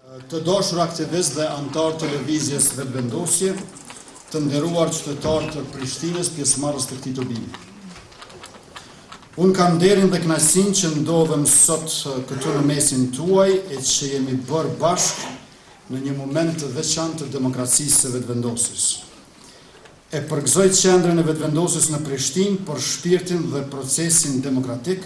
Të dashur aktivist dhe antar të lëvizjes Vetëvendosje, të nderuar qytetarë të Prishtinës, pjesëmarrës të këtij tubimi. Unë kam nderin dhe kënaqësinë që ndodhem sot këtu në mesin tuaj e që jemi bërë bashkë në një moment të veçantë të demokracisë së Vetëvendosjes. E përgëzoj qendrën e Vetëvendosjes në Prishtinë për shpirtin dhe procesin demokratik,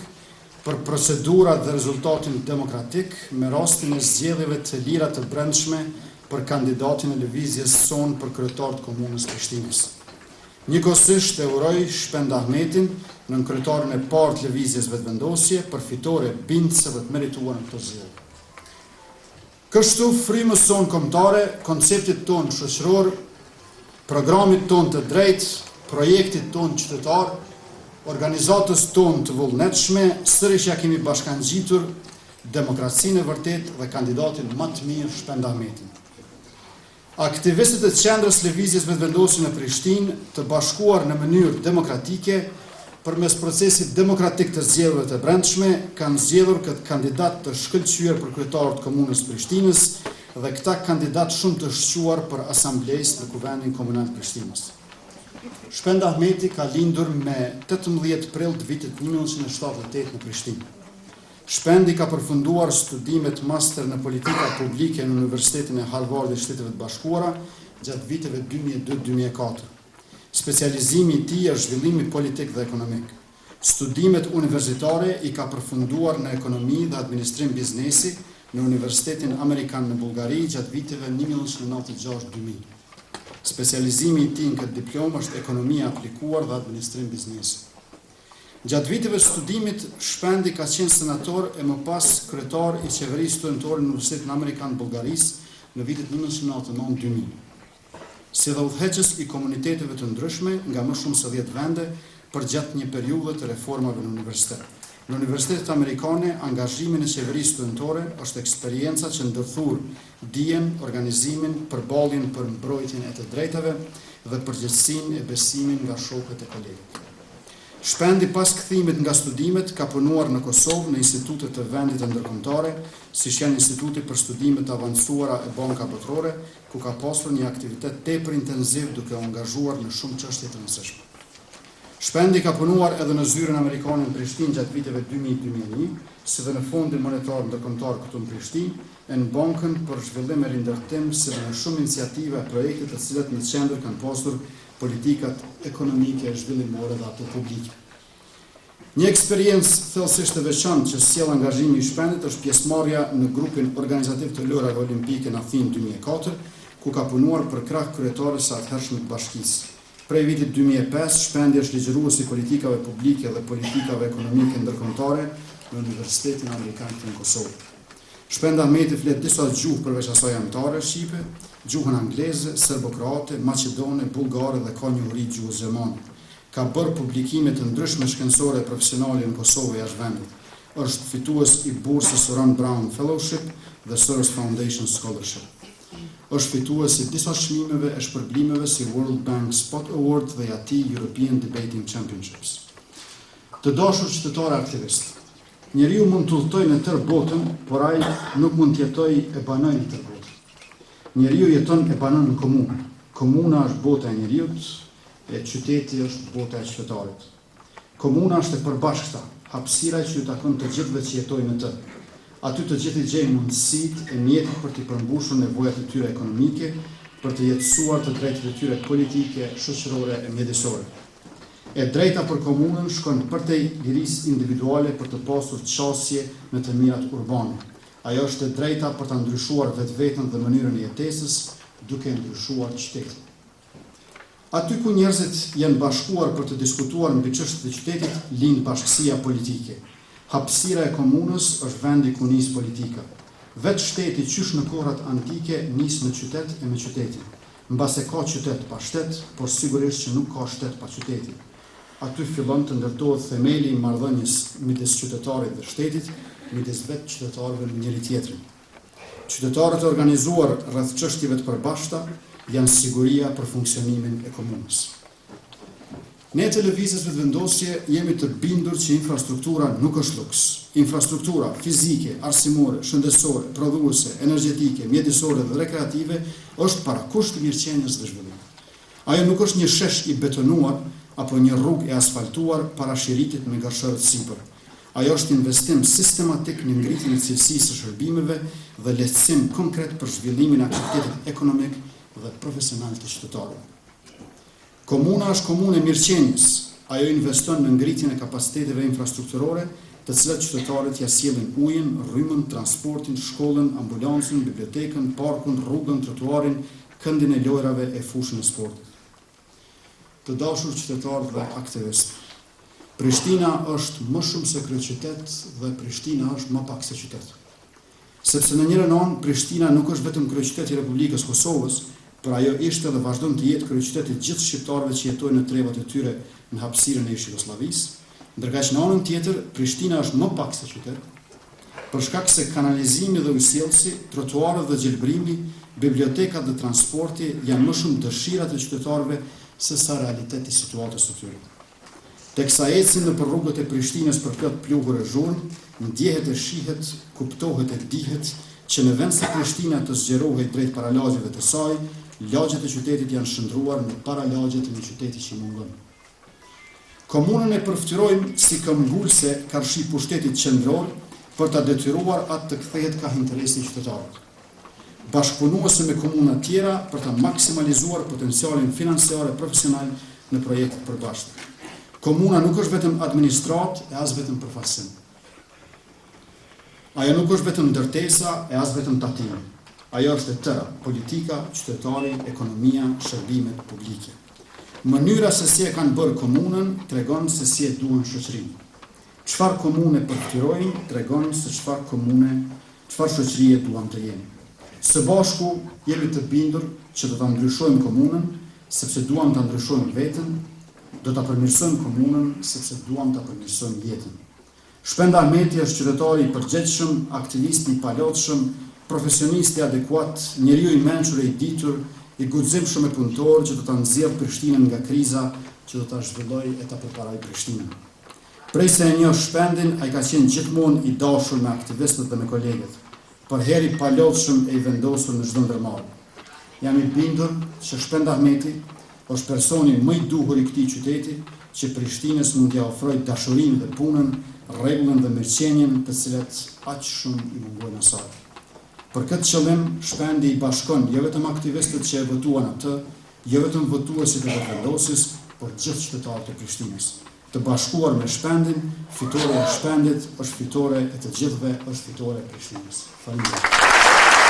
për procedurat dhe rezultatin demokratik me rastin e zgjedhjeve të lira të brendshme për kandidatin e lëvizjes sonë për kryetar të komunës Prishtinës. Njëkohësisht e uroj Shpend Ahmetin, nën kryetarin e parë të lëvizjes Vetëvendosje, përfitore bindëse dhe të merituar në këto zgjedhje. Kështu frymës sonë kombëtare, konceptit tonë shoqëror, programit tonë të drejtë, projektit tonë qytetar, organizatës tonë të vullnetshme, sërish ja kemi bashkangjitur demokracinë e vërtet dhe kandidatin më të mirë Shpend Ahmetin. Aktivistët e qendrës lëvizjes Vetëvendosje në Prishtinë, të bashkuar në mënyrë demokratike, përmes procesit demokratik të zgjedhjeve të brendshme, kanë zgjedhur këtë kandidat të shkëlqyer për kryetar të komunës Prishtinës dhe këta kandidat shumë të shquar për asamblesë në Kuvendin Komunal të Prishtinës. Shpend Ahmeti ka lindur me 18 prill të vitit 1978 në Prishtinë. Shpendi ka përfunduar studimet master në politika publike në Universitetin e Harvard të Shtetit të Bashkuara gjatë viteve 2002-2004. Specializimi i tij është zhvillimi politik dhe ekonomik. Studimet universitare i ka përfunduar në ekonomi dhe administrim biznesi në Universitetin Amerikan në Bullgari gjatë viteve 1996-2000. Specializimi i tij në këtë diplomë është ekonomia aplikuar dhe administrim biznesi. Gjatë viteve studimit, Shpendi ka qenë senator e më pas kryetar i qeverisë studentore në Universitetin Amerikan të Bullgarisë në vitet 1999-2000. Si dhe udhëheqës i komuniteteve të ndryshme nga më shumë se 10 vende për gjatë një periudhe të reformave në universitet. Në Universitetet Amerikane, angazhimi në qeverisë studentore është eksperienca që ndërthur dijen, organizimin, përballjen për mbrojtjen e të drejtave dhe përgjegjësinë e besimin nga shokët e kolegët. Shpendi pas kthimit nga studimet ka punuar në Kosovë në institute të vendit të ndërkombëtare, siç janë Instituti për Studime të Avancuara e Banka Botërore, ku ka pasur një aktivitet tepër intensiv duke u angazhuar në shumë çështje të rëndësishme. Shpendi ka punuar edhe në zyrën amerikane në Prishtinë gjatë viteve 2000-2001, si dhe në Fondin Monetar Ndërkombëtar këtu në Prishtinë, e në Bankën për Zhvillim e Rindërtim, si dhe në shumë iniciativa e projekte të cilat në qendër kanë pasur politikat ekonomike, zhvillimore dhe ato publike. Një eksperiencë thellësisht e veçantë që sjell angazhimi i Shpendit është pjesëmarrja në grupin organizativ të lojrave olimpike në Athinë 2004, ku ka punuar për krah kryetares së atëhershme të bashkisë. Prej vitit 2005, Shpendi është ligjërues i politikave publike dhe politikave ekonomike ndërkombëtare në Universitetin Amerikan të Kosovë. Shpend Ahmeti flet disa gjuhë përveç asaj anëtare shqipe, gjuhën angleze, serbo-kroate, maqedone, bullgare dhe ka njohuri gjuhës gjermane. Ka bërë publikime të ndryshme shkencore e profesionale në Kosovë e jashtë vendit. Është fitues i bursës Ron Brown Fellowship dhe Soros Foundation Scholarship. Është fitues i disa çmimeve e shpërblimeve si World Bank Spot Award dhe ati European Debating Championships. Të dashur qytetarë aktivist, njeriu mund të udhtojë në tërë botën, por ai nuk mund të jetojë e banoj në tërë botën. Njeriu jeton e banon në komunë. Komuna është bota e njeriut, e qyteti është bota e qytetarit. Komuna është e përbashkëta, hapësira që ju takon të gjithëve që jetojnë në të. Aty të gjithë i gjejnë mundësitë e mjetet për të përmbushur nevojat e tyre ekonomike, për të jetësuar të drejtat e tyre politike, shoqërore e mjedisore. E drejta për komunën shkon përtej lirisë individuale për të pasur qasje në të mirat urbane. Ajo është e drejta për të ndryshuar vetveten dhe mënyrën e jetesës, duke ndryshuar qytetin. Aty ku njerëzit janë bashkuar për të diskutuar mbi çështjet e qytetit, lind bashkësia politike. Hapësira e komunës është vendi ku nis politika. Vetë shteti qysh në kohrat antike nis në qytet e me qytetin. Mbase ka qytet pa shtet, por sigurisht që nuk ka shtet pa qytetin. Aty fillon të ndërtohet themeli i marrëdhënies midis qytetarit dhe shtetit, midis vetë qytetarëve në njëri tjetrin. Qytetarët e organizuar rreth çështjeve të përbashkëta janë siguria për funksionimin e komunës. Ne të lëvizjes vetëvendosje jemi të bindur që infrastruktura nuk është luks. Infrastruktura fizike, arsimore, shëndetësore, prodhuese, energjetike, mjedisore dhe rekreative është parakusht të mirëqenies dhe zhvillimit. Ajo nuk është një shesh i betonuar apo një rrugë e asfaltuar para shiritit me garshërët sipër. Ajo është investim sistematik në ngritjen e cilësisë së shërbimeve dhe lehtësim konkret për zhvillimin e aktivitetit ekonomik dhe profesional të qytetarëve. Komuna është komunë e mirëqenies. Ajo investon në ngritjen e kapaciteteve infrastrukturore, të cilat qytetarët ja sjellin ujin, rrymën, transportin, shkollën, ambulancën, bibliotekën, parkun, rrugën, trotuarin, këndin e lojrave e fushën e sportit. Të dashur qytetarë dhe aktivistë, Prishtina është më shumë se kryeqytet dhe Prishtina është më pak se qytet. Sepse në njërin anë Prishtina nuk është vetëm kryeqyteti i Republikës Kosovës, por ajo ishte dhe vazhdon të jetë kryeqyteti i gjithë shqiptarëve që jetojnë në trevat e tyre në hapësirën e Jugosllavisë, ndërkaq në anën tjetër Prishtina është më pak se qytet, për shkak se kanalizimi dhe ujësjellsi, trotuarët dhe gjelbrimi, bibliotekat dhe transporti janë më shumë dëshirat e qytetarëve se sa realiteti i situatës së tyre. Teksa ecin në rrugët e Prishtinës për plot pluhur e zhurmë, ndjehet e shihet, kuptohet e dihet që në vend se Prishtina të zgjerohet drejt paralagjeve të saj, lagjet e qytetit janë shndruar në paralagjet e një qyteti që mungon. Komunën e përftyrojmë si këmbgulse karshi pushtetit qendror për ta detyruar atë të kthehet ka interesi i qytetarëve. Bashkëpunuese me komuna tjera për ta maksimalizuar potencialin financiar e profesional në projekte të përbashkëta. Komuna nuk është vetëm administrat e as vetëm përfaqësim. Ajo nuk është vetëm ndërtesa e as vetëm tatim. Ajo është e tëra, politika, qytetari, ekonomia, shërbimet publike. Mënyra se si e kanë bërë komunën tregon se si e duan shoqërinë. Çfarë komune përftyrojnë tregon se çfarë shoqërie duam të jemi. Së bashku jemi të bindur që do ta ndryshojmë komunën sepse duam ta ndryshojmë veten, do ta përmirësojmë komunën sepse duam ta përmirësojmë jetën. Shpenda Ahmeti është qytetari i përgjegjshëm, aktivist i paloshëm, profesionist i adekuat, njeriu i mençur e i ditur, i guximshëm e punëtor që do ta nxjerrë Prishtinën nga kriza, që do ta zhvillojë e ta përparajë Prishtinën. Prej se e njoh Shpendin, ai ka qenë gjithmonë i dashur me aktivistët dhe me kolegët, për herë i paloshëm e i vendosur në çdo ndërmarrje. Jam i bindur që Shpend Ahmeti është personi më i duhur i këtij qyteti që Prishtinës mund t'ia ofrojë dashurinë dhe punën, rregullën dhe mirëqenien të cilat aq shumë i mungojnë asaj. Për këtë qëllim, Shpendi i bashkon jo vetëm aktivistët që e votuan atë, jo vetëm votuesit e vetëvendosjes, por gjithë qytetarët e Prishtinës. Të bashkuar me Shpendin, fitore e Shpendit është fitore e të gjithëve, është fitore e Prishtinës. Faleminderit.